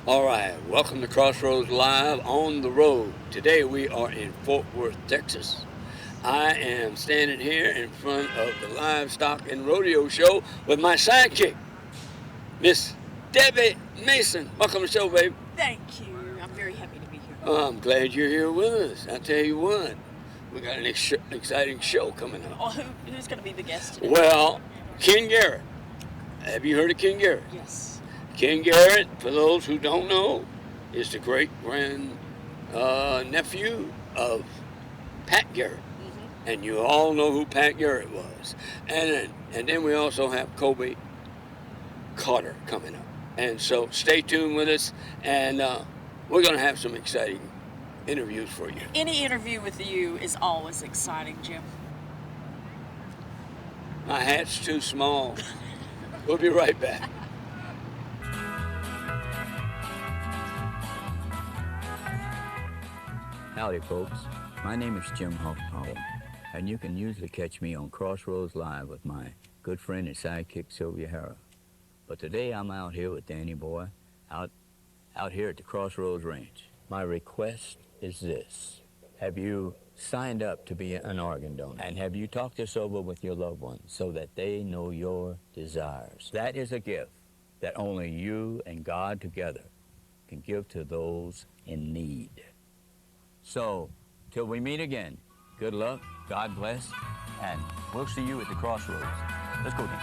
All right, welcome to Crossroads Live on the road. Today we are in Fort Worth, Texas. I am standing here in front of the Livestock and Rodeo Show with my sidekick, Miss Debbie Mason. Welcome to the show, babe. Thank you. I'm very happy to be here. Oh, I'm glad you're here with us. I tell you what, we got an exciting show coming up. Oh, who's going to be the guest today? Well, Ken Garrett. Have you heard of Ken Garrett? Yes. Ken Garrett, for those who don't know, is the great-grand nephew of Pat Garrett. Mm-hmm. And you all know who Pat Garrett was. And then we also have Coby Carter coming up. And so stay tuned with us, and we're going to have some exciting interviews for you. Any interview with you is always exciting, Jim. My hat's too small. We'll be right back. Howdy, folks. My name is Jim Hoffpower, and you can usually catch me on Crossroads Live with my good friend and sidekick, Sylvia Harrah. But today I'm out here with Danny Boy, out here at the Crossroads Ranch. My request is this. Have you signed up to be an organ donor? And have you talked this over with your loved ones so that they know your desires? That is a gift that only you and God together can give to those in need. So, till we meet again, good luck, God bless, and we'll see you at the Crossroads. Let's go, Dan.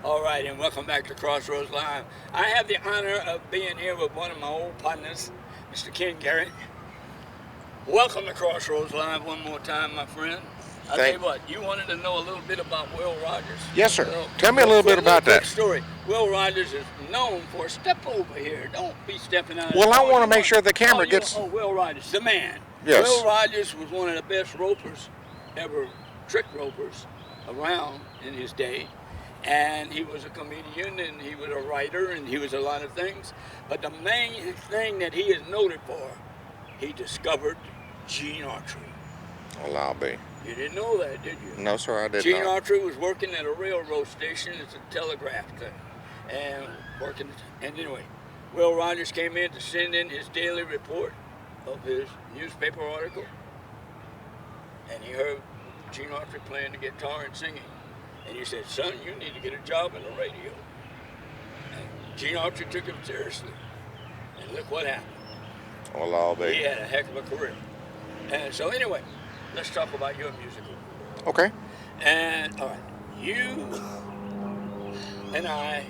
All right, and welcome back to Crossroads Live. I have the honor of being here with one of my old partners, Mr. Ken Garrett. Welcome to Crossroads Live one more time, my friend. I'll tell you what, you wanted to know a little bit about Will Rogers. Yes, sir. Tell me a little bit about that. Story. Will Rogers is known for step over here. Don't be stepping out. Well, I want to make sure the camera gets... Oh, Will Rogers, the man. Yes. Will Rogers was one of the best ropers ever, trick ropers around in his day. And he was a comedian, and he was a writer, and he was a lot of things. But the main thing that he is noted for, he discovered gene archery. Well, I'll be. You didn't know that, did you? No, sir, I did not. Gene archery was working at a railroad station. It's a telegraph thing. And working, and anyway, Will Rogers came in to send in his daily report of his newspaper article. And he heard Gene archery playing the guitar and singing. And he said, son, you need to get a job in the radio. And Gene archery took him seriously. And look what happened. Well, I'll be. He had a heck of a career. And so anyway, let's talk about your musical. Okay. And all right, you and I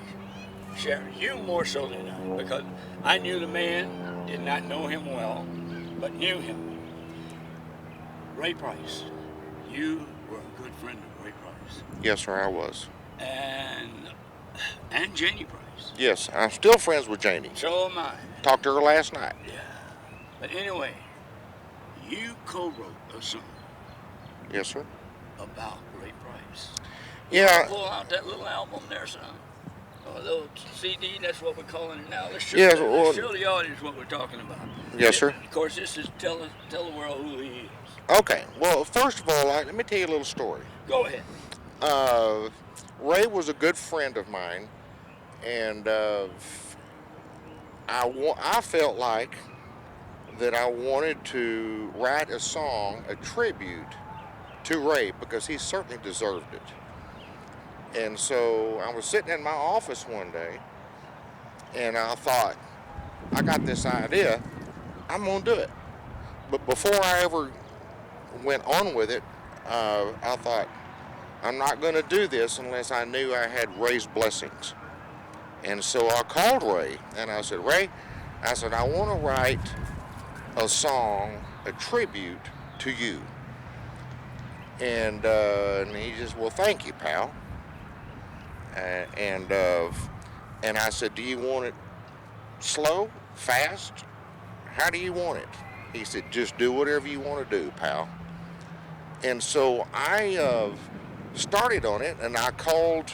share, you more so than I, because I knew the man, did not know him well, but knew him. Ray Price, you were a good friend of Ray Price. Yes, sir, I was. And Janie Price. Yes, I'm still friends with Janie. So am I. Talked to her last night. Yeah. But anyway, you co-wrote a song. Yes, sir. About Ray Price. Yeah. Pull out that little album there, son. Or little CD, that's what we're calling it now. Let's show, Yes, let's show the audience what we're talking about. Yes, sir. Of course, this is tell the world who he is. Okay. Well, first of all, let me tell you a little story. Go ahead. Ray was a good friend of mine and I felt like that I wanted to write a song, a tribute to Ray, because he certainly deserved it. And so I was sitting in my office one day, and I thought, I got this idea, I'm gonna do it. But before I ever went on with it, I thought, I'm not gonna do this unless I knew I had Ray's blessings. And so I called Ray, and I said, Ray, I said, I want to write a song, a tribute to you. And he just, well, thank you, pal. And I said, do you want it slow, fast? How do you want it? He said, just do whatever you want to do, pal. And so I started on it, and I called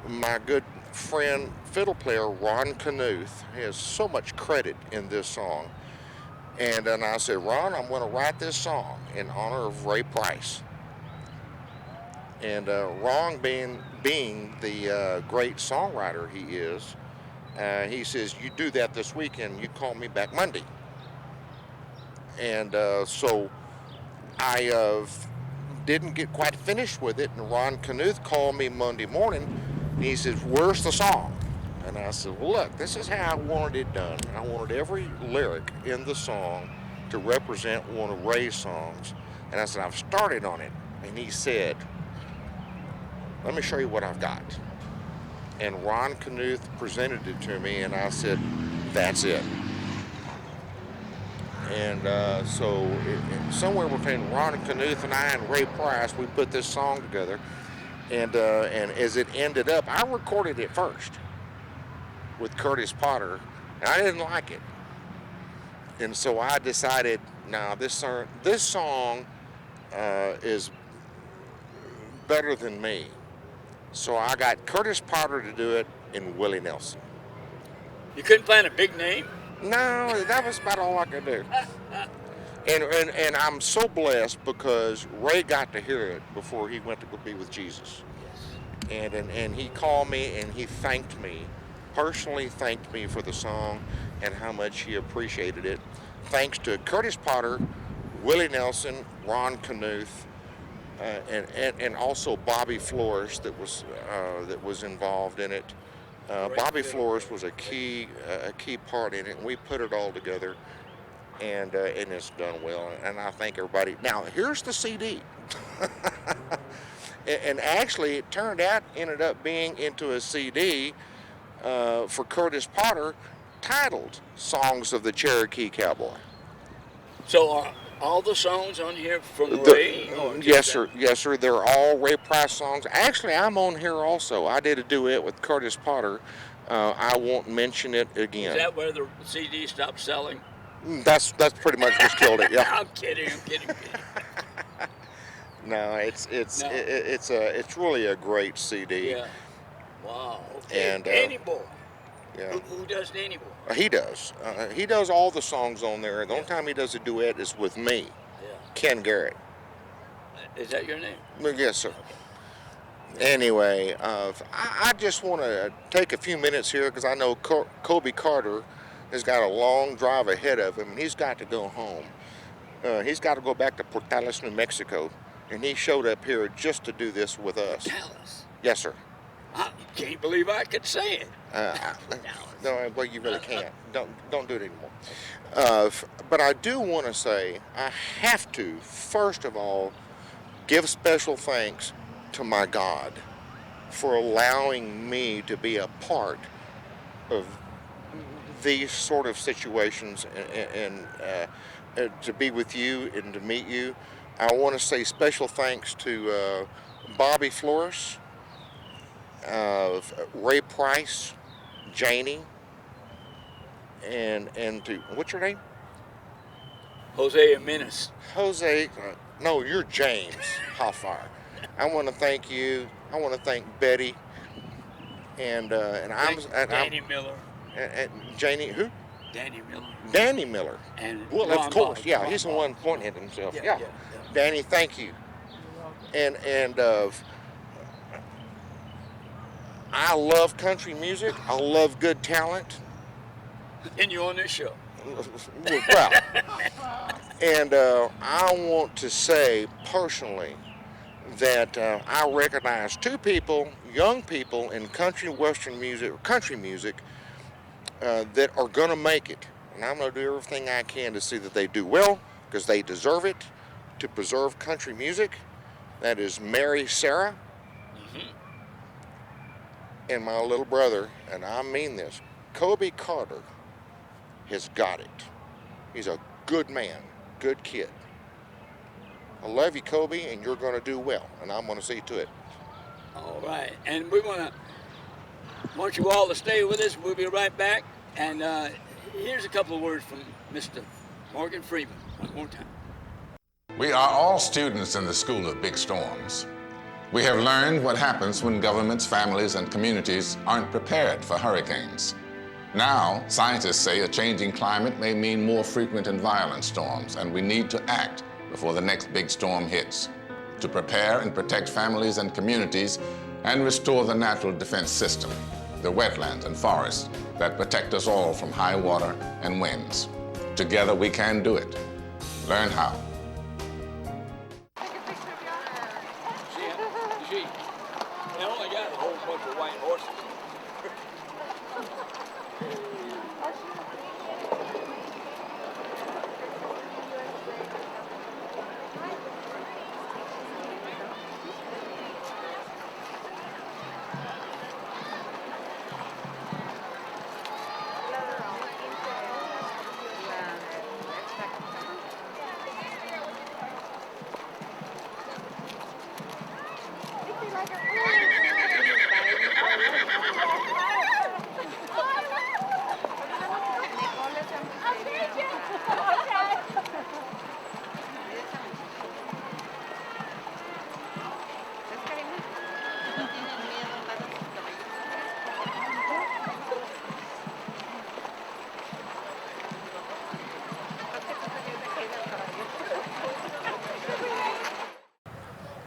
my good friend, fiddle player Ron Knuth. He has so much credit in this song. And then I said, Ron, I'm going to write this song in honor of Ray Price. And Ron, being the great songwriter he is, he says, you do that this weekend, you call me back Monday. And so I didn't get quite finished with it, and Ron Knuth called me Monday morning, and he says, where's the song? And I said, well, look, this is how I wanted it done. I wanted every lyric in the song to represent one of Ray's songs. And I said, I've started on it. And he said, let me show you what I've got. And Ron Knuth presented it to me, and I said, that's it. And so somewhere between Ron Knuth and I and Ray Price, we put this song together. And as it ended up, I recorded it first with Curtis Potter, and I didn't like it. And so I decided, nah, this song is better than me. So I got Curtis Potter to do it and Willie Nelson. You couldn't find a big name? No, that was about all I could do. And I'm so blessed because Ray got to hear it before he went to go be with Jesus. Yes. And he called me and he thanked me, personally thanked me for the song and how much he appreciated it. Thanks to Curtis Potter, Willie Nelson, Ron Knuth, and also Bobby Flores that was involved in it. Bobby Flores was a key part in it, and we put it all together, and it's done well. And I thank everybody. Now here's the CD, and actually it ended up being into a CD for Curtis Potter, titled "Songs of the Cherokee Cowboy." So are all the songs on here from Ray? Yes, sir. Yes, sir. They're all Ray Price songs. Actually, I'm on here also. I did a duet with Curtis Potter. I won't mention it again. Is that where the CD stopped selling? That's pretty much what's killed it. Yeah. I'm kidding. No, it's really a great CD. Yeah. Wow. Okay. And Danny Boy. yeah, Who does Danny Boy? he does. He does all the songs on there. The only time he does a duet is with me, Yeah. Ken Garrett. Is that your name? Yes, sir. Anyway, I just want to take a few minutes here because I know Coby Carter has got a long drive ahead of him, and he's got to go home. He's got to go back to Portales, New Mexico, and he showed up here just to do this with us. Dallas. Yes, sir. I can't believe I could say it. No, well, you really can't. Don't do it anymore. But I do want to say I have to, first of all, give special thanks to my God for allowing me to be a part of these sort of situations and to be with you and to meet you. I want to say special thanks to Bobby Flores, Ray Price, Janie, and to, what's your name? Jose Jimenez. Jose, no, you're James Hoffire. I want to thank you. I want to thank Betty, and Danny Miller. And Janie, who? Danny Miller. Danny Miller. And Well, Ron of course, Bond. yeah, Ron he's the Bond. one pointing at himself. Yeah. Danny, thank you. And I love country music. I love good talent. And you on this show. Well, and I want to say personally that I recognize two people, young people in country music, that are going to make it. And I'm going to do everything I can to see that they do well, because they deserve it, to preserve country music. That is Mary Sarah and my little brother, and I mean this, Coby Carter has got it. He's a good man, good kid. I love you, Coby, and you're going to do well, and I'm going to see to it. All right, and we're going to want you all to stay with us. We'll be right back, and here's a couple of words from Mr. Morgan Freeman one more time. We are all students in the School of Big Storms. We have learned what happens when governments, families, and communities aren't prepared for hurricanes. Now, scientists say a changing climate may mean more frequent and violent storms, and we need to act before the next big storm hits, to prepare and protect families and communities and restore the natural defense system, the wetlands and forests that protect us all from high water and winds. Together we can do it. Learn how. They only got a whole bunch of white horses.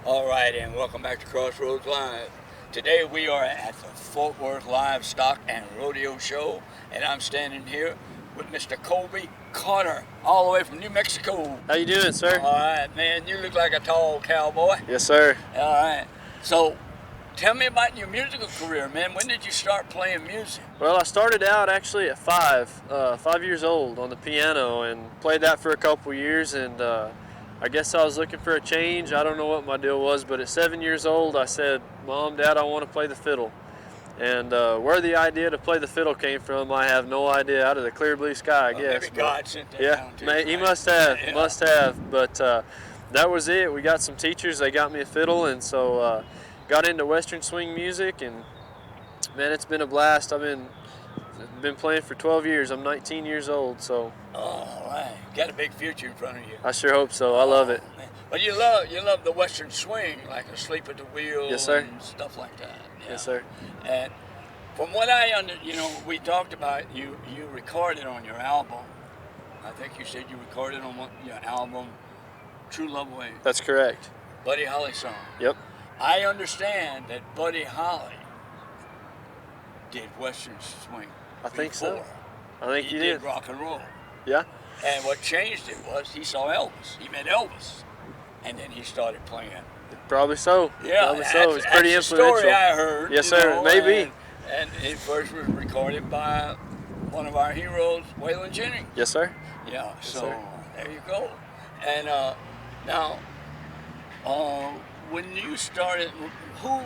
All right, and welcome back to Crossroads Live. Today we are at the Fort Worth Livestock and Rodeo Show, and I'm standing here with Mr. Coby Carter, all the way from New Mexico. How you doing, sir? All right, man, you look like a tall cowboy. Yes, sir. All right, so tell me about your musical career, man. When did you start playing music? Well, I started out actually at 5 years old on the piano, and played that for a couple years, and I guess I was looking for a change. I don't know what my deal was, but at 7 years old, I said, Mom, Dad, I want to play the fiddle. And where the idea to play the fiddle came from, I have no idea. Out of the clear blue sky, I guess. Maybe God sent that yeah, down to you, he right? must have, Yeah. must have. But that was it. We got some teachers. They got me a fiddle, and so got into Western swing music. And man, it's been a blast. I've been playing for 12 years. I'm 19 years old, so. All right, got a big future in front of you. I sure hope so. I love it. Man. But you love the Western swing, like Asleep at the Wheel, Yes, sir. and stuff like that. Yeah. Yes, sir. And from what I we talked about, you recorded on your album. I think you said you recorded on your album, True Love Way. That's correct. Buddy Holly song. Yep. I understand that Buddy Holly did Western swing. I think so. before. I think He you did did. rock and roll. Yeah. And what changed it was he saw Elvis. He met Elvis, and then he started playing. Probably so. Yeah, Probably so. It's pretty that's the influential. story I heard. Yes, you sir. know, Maybe. And it first was recorded by one of our heroes, Waylon Jennings. Yes, sir. Yeah. So sir. there you go. And now, when you started, who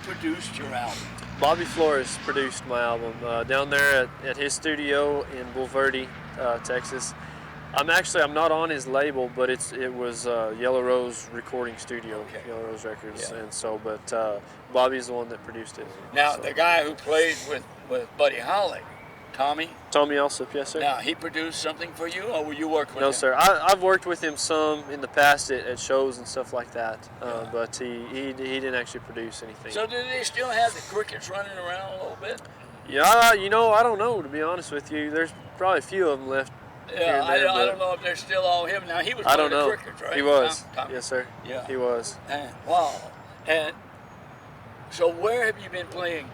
produced your album? Bobby Flores produced my album down there at his studio in Bulverde, Texas. I'm not on his label, but it was Yellow Rose Recording Studio, Okay. Yellow Rose Records, Yeah. and so. But Bobby's the one that produced it. Now, so. the guy who played with Buddy Holly, Tommy. Tommy Alsop, yes, sir. Now, he produced something for you, or will you work with him? No, sir. I've worked with him some in the past at shows and stuff like that, but he didn't actually produce anything. So do they still have the crickets running around a little bit? Yeah, I don't know, to be honest with you. There's probably a few of them left. here Yeah, and I there, don't know if they're still all him. Now, he was I one don't of the know. crickets, right? He was. Tom? Yes, sir. Yeah. He was. And, wow. And so where have you been playing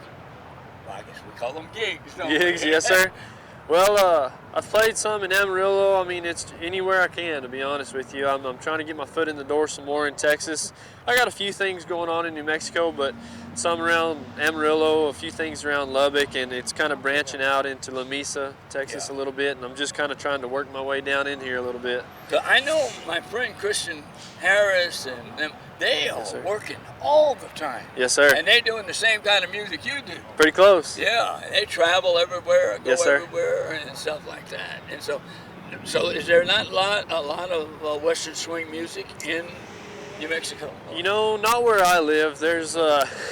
I guess we call them gigs, don't Gigs, we? yes, sir. Well, I've played some in Amarillo. I mean, it's anywhere I can, to be honest with you. I'm trying to get my foot in the door some more in Texas. I got a few things going on in New Mexico, but some around Amarillo, a few things around Lubbock, and it's kind of branching out into La Mesa, Texas a little bit, and I'm just kind of trying to work my way down in here a little bit. So I know my friend Kristyn Harris and them, they are Yes, sir. working all the time. Yes, sir. And they're doing the same kind of music you do. Pretty close. Yeah, they travel everywhere, go Yes, sir. everywhere, and stuff like that. And so is there not a lot of Western swing music in New Mexico? You know, not where I live. There's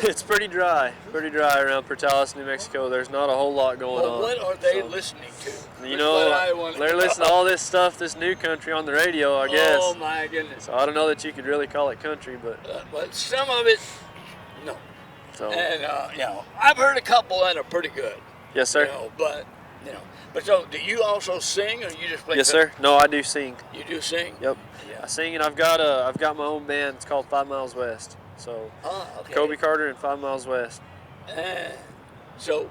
it's pretty dry around Portales, New Mexico. There's not a whole lot going Well, on. what are they So, listening to? You That's what I know, wanna they're know. listening to all this stuff, this new country on the radio, I guess. Oh my goodness! So I don't know that you could really call it country, but But some of it, no. so And you know, I've heard a couple that are pretty good. yes, sir. You know, but so do you also sing, or you just play? Yes, sir. No, I do sing. You do sing? Yep. Yeah. I sing, and I've got my own band. It's called 5 Miles West. So Oh, okay. Coby Carter and 5 Miles West. So,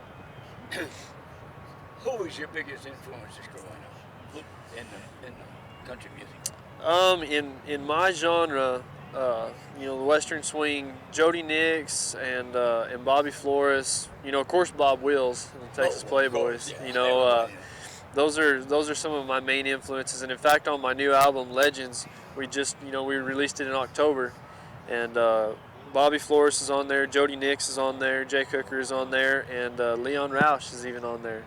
who was your biggest influences growing up in the country music? In my genre, you know, the Western swing, Jody Nix and Bobby Flores. You know, of course, Bob Wills and the Texas Oh, of Playboys. course, yeah, You know, everybody. those are some of my main influences. And in fact, on my new album, Legends, we released it in October, and Bobby Flores is on there, Jody Nix is on there, Jay Cooker is on there, and Leon Roush is even on there.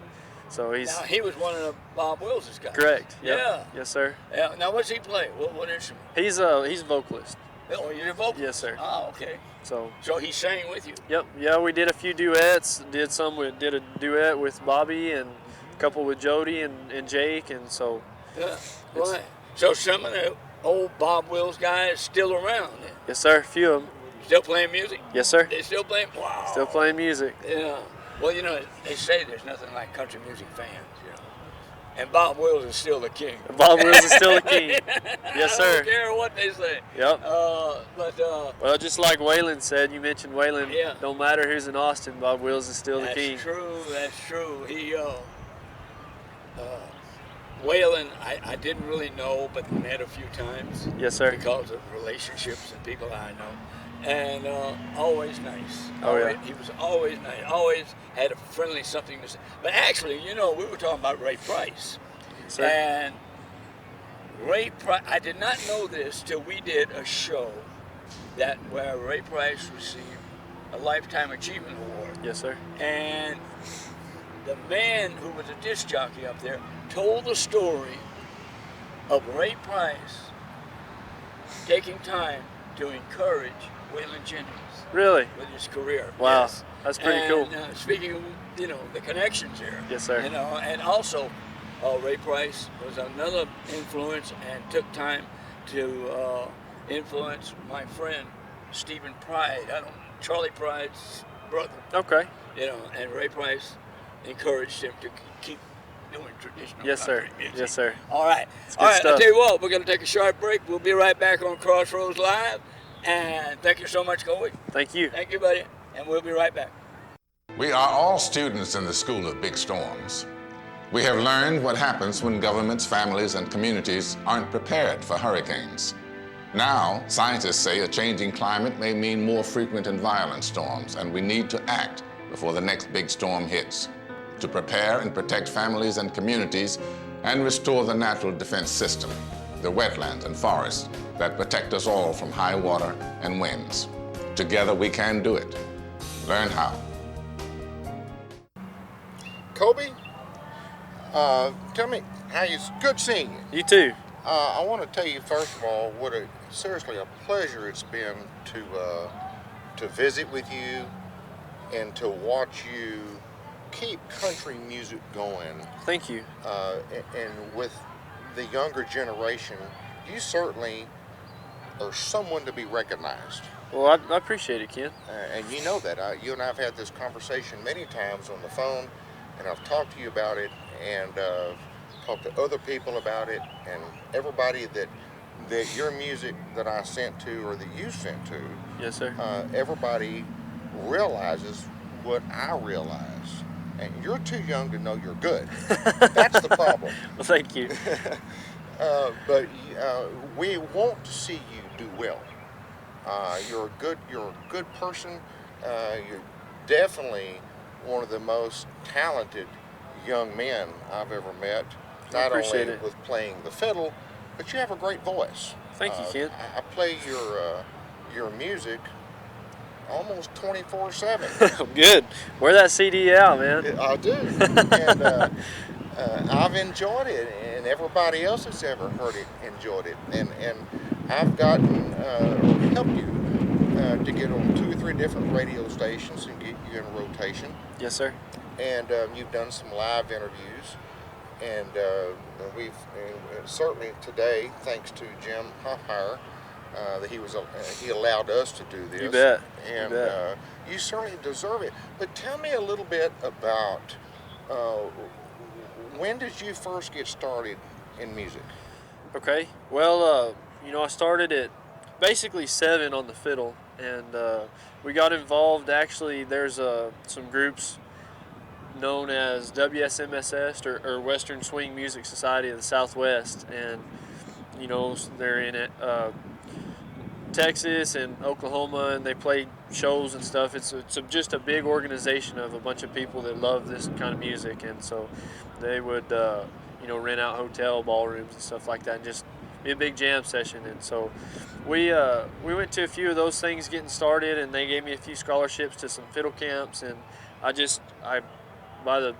So he's Now, he was one of Bob Wills' guys. correct. Yep. Yeah. Yes, sir. Yeah. Now, what's he play? What instrument? He's a vocalist. Oh, you're a vocalist? Yes, sir. Oh, okay. So. So he sang with you? Yep. Yeah, we did a few duets. Did a duet with Bobby and a couple with Jody and Jake, and so. Yeah. Right. So some of the old Bob Wills guys still around then? Yes, sir. A few of them. Still playing music? Yes, sir. They still playing? Wow. Still playing music. Yeah. Well, you know, they say there's nothing like country music fans, you know. And Bob Wills is still the king. Bob Wills is still the king. Yes, I sir. don't care what they say. Yep. But Well, just like Waylon said, you mentioned Waylon. Yeah. Don't matter who's in Austin, Bob Wills is still the that's king. true. That's true. He, Waylon, I didn't really know, but met a few times. Yes, sir. Because of relationships and people I know. And always nice. Oh, yeah. He was always nice. Always had a friendly something to say. But actually, you know, we were talking about Ray Price. Sir. And Ray Price, I did not know this till we did a show where Ray Price received a Lifetime Achievement Award. Yes, sir. And the man who was a disc jockey up there told the story of Ray Price taking time to encourage Waylon Jennings Really? with his career. Wow. Yes. That's pretty And, cool. Speaking of, you know, the connections here. Yes, sir. You know, and also Ray Price was another influence and took time to influence my friend Stephen Pride. Charlie Pride's brother. Okay. You know, and Ray Price encouraged him to keep doing traditional Yes, sir. country music. Yes, sir. All right. It's All good right, stuff. I'll tell you what, we're going to take a short break. We'll be right back on Crossroads Live. And thank you so much, Coby. Thank you. Thank you, buddy. And we'll be right back. We are all students in the school of big storms. We have learned what happens when governments, families, and communities aren't prepared for hurricanes. Now, scientists say a changing climate may mean more frequent and violent storms, and we need to act before the next big storm hits to prepare and protect families and communities and restore the natural defense system, the wetlands and forests that protect us all from high water and winds. Together we can do it. Learn how. Coby, tell me how you. Good seeing you. You too. I want to tell you first of all what seriously a pleasure it's been to visit with you and to watch you keep country music going. Thank you. And with the younger generation, you certainly are someone to be recognized. Well, I appreciate it, Ken. And you know that. You and I have had this conversation many times on the phone, and I've talked to you about it, and talked to other people about it, and everybody that your music that I sent to or that you sent to, Yes, sir. everybody realizes what I realize, and you're too young to know you're good. That's the problem. Well, thank you. But we want to see you do well. You're a good person. You're definitely one of the most talented young men I've ever met. Not only it. with playing the fiddle, but you have a great voice. Thank you, Ken. I play your music almost 24/7. Good. Wear that CD out, man. I do, and I've enjoyed it, and everybody else that's ever heard it enjoyed it, and I've gotten helped you to get on 2 or 3 different radio stations and get you in rotation. Yes, sir. And you've done some live interviews, and we've certainly today, thanks to Jim Hoffmeyer, that he allowed us to do this. You bet. And you bet. You certainly deserve it. But tell me a little bit about when did you first get started in music? Okay. Well, I started at basically 7 on the fiddle, and we got involved. Actually, there's some groups known as WSMSS or Western Swing Music Society of the Southwest, and they're in it. Texas and Oklahoma, and they play shows and stuff. It's just a big organization of a bunch of people that love this kind of music, and so they would rent out hotel ballrooms and stuff like that, and just be a big jam session. And so we went to a few of those things getting started, and they gave me a few scholarships to some fiddle camps, and I by the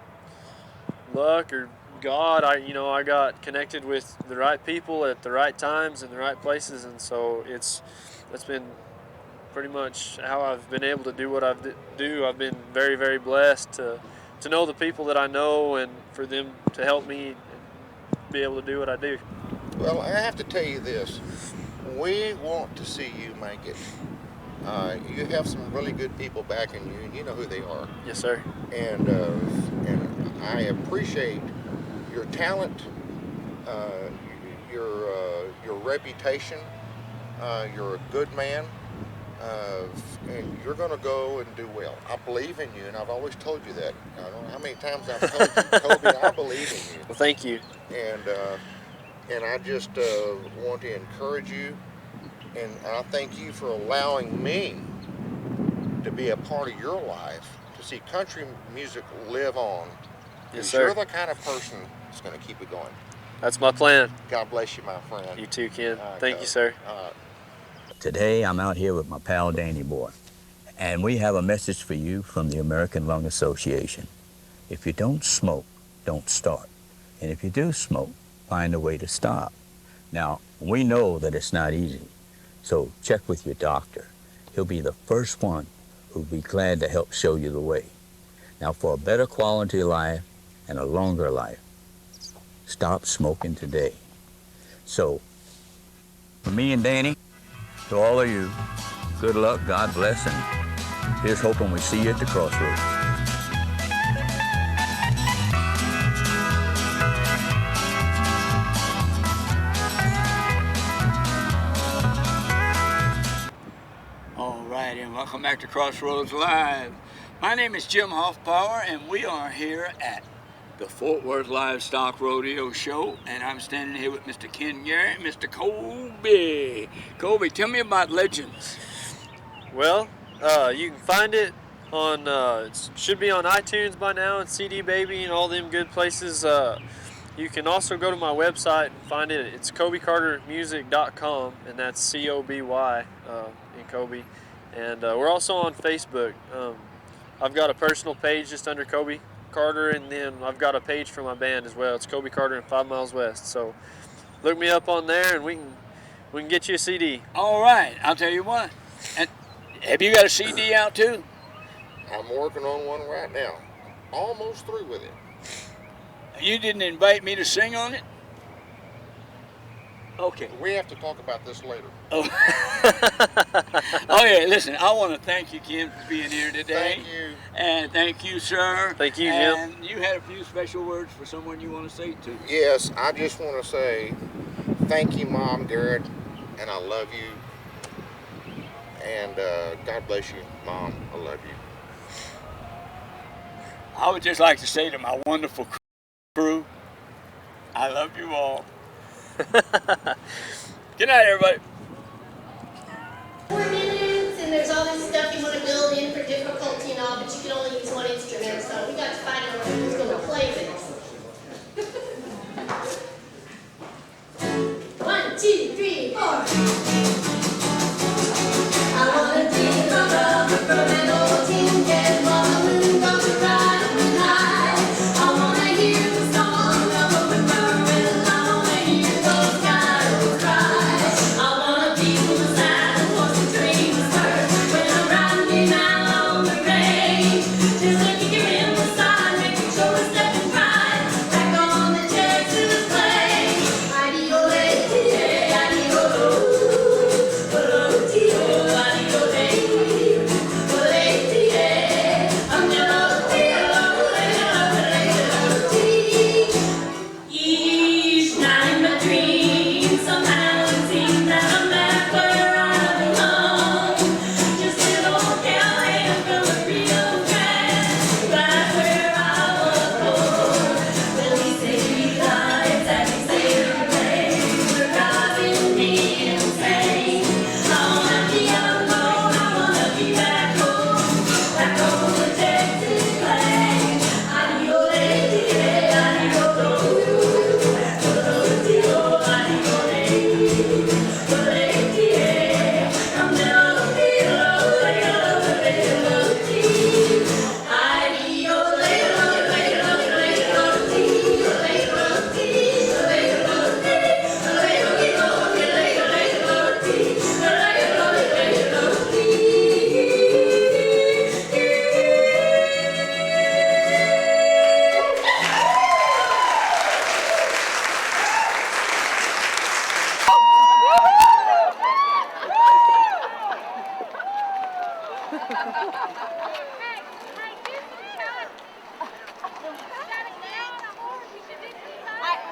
luck or God, I got connected with the right people at the right times and the right places, and so that's been pretty much how I've been able to do what I do. I've been very, very blessed to know the people that I know, and for them to help me be able to do what I do. Well, I have to tell you this. We want to see you make it. You have some really good people backing you, and you know who they are. Yes, sir. And I appreciate your talent, your reputation. You're a good man, and you're going to go and do well. I believe in you, and I've always told you that. I don't know how many times I've told you, Coby, I believe in you. Well, thank you. And I just want to encourage you, and I thank you for allowing me to be a part of your life, to see country music live on. Yes, sir. You're the kind of person that's going to keep it going. That's my plan. God bless you, my friend. You too, Ken. All right, Thank you, sir. Today, I'm out here with my pal Danny Boy, and we have a message for you from the American Lung Association. If you don't smoke, don't start. And if you do smoke, find a way to stop. Now, we know that it's not easy, so check with your doctor. He'll be the first one who'll be glad to help show you the way. Now, for a better quality life and a longer life, stop smoking today. So, for me and Danny, to all of you, good luck, God bless, and here's hoping we see you at the Crossroads. All right, and welcome back to Crossroads Live. My name is Jim Hoffpower, and we are here at the Fort Worth Livestock Rodeo Show, and I'm standing here with Mr. Ken Garrett and Mr. Coby. Coby, tell me about Legends. Well, you can find it on, it should be on iTunes by now, and CD Baby and all them good places. You can also go to my website and find it. It's CobyCarterMusic.com, and that's C-O-B-Y in Coby. And we're also on Facebook. I've got a personal page just under Coby Carter, and then I've got a page for my band as well. It's Coby Carter and 5 Miles West. So look me up on there, and we can get you a CD. All right, I'll tell you what. And have you got a CD out too? I'm working on one right now. Almost through with it. You didn't invite me to sing on it? Okay. We have to talk about this later. Oh. Okay, listen, I want to thank you, Ken, for being here today. Thank you. And thank you, sir. Thank you, Jim. And you had a few special words for someone you want to say to. Yes, I just want to say thank you, Mom, Garrett, and I love you. And God bless you, Mom. I love you. I would just like to say to my wonderful crew, I love you all. Good night, everybody. 4 minutes, and there's all this stuff you want to build in for difficulty and all, but you can only use one instrument, so we got to find out who's going to play this. 1, 2, 3, 4. I want to take a rubber from an old tin can woman, gonna ride on the night. I want to hear the song of a whippoorwill. I want to hear those coyotes cry. I want to feel the sound of horse and train start when I'm riding out on the range. Just like you in the side, making sure we're stepping right back on the Texas plain. Each night in my dreams, somehow it seems that I'm back where I belong. Just little Kelly from a Rio Grande, back where I was born. Well, he said he lies, and he said he plays, we're driving me insane. I wanna be alone, I wanna be back home, back on the Texas plain. I need your lady, I need your love.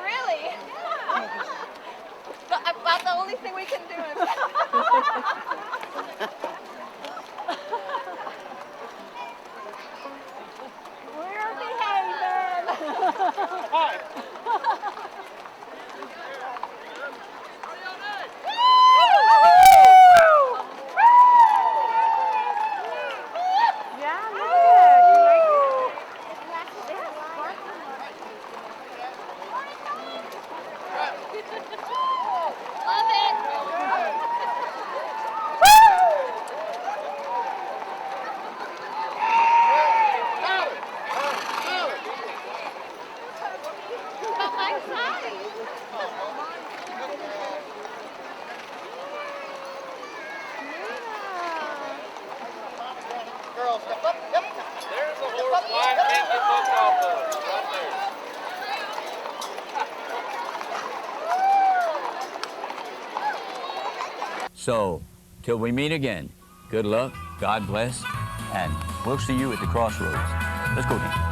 Really? About the only thing we can do is... We're behaving. Girls, step up. Yep. There's a horse line. Can't get much off of it. Right there. So, till we meet again, good luck, God bless, and we'll see you at the crossroads. Let's go, Dan.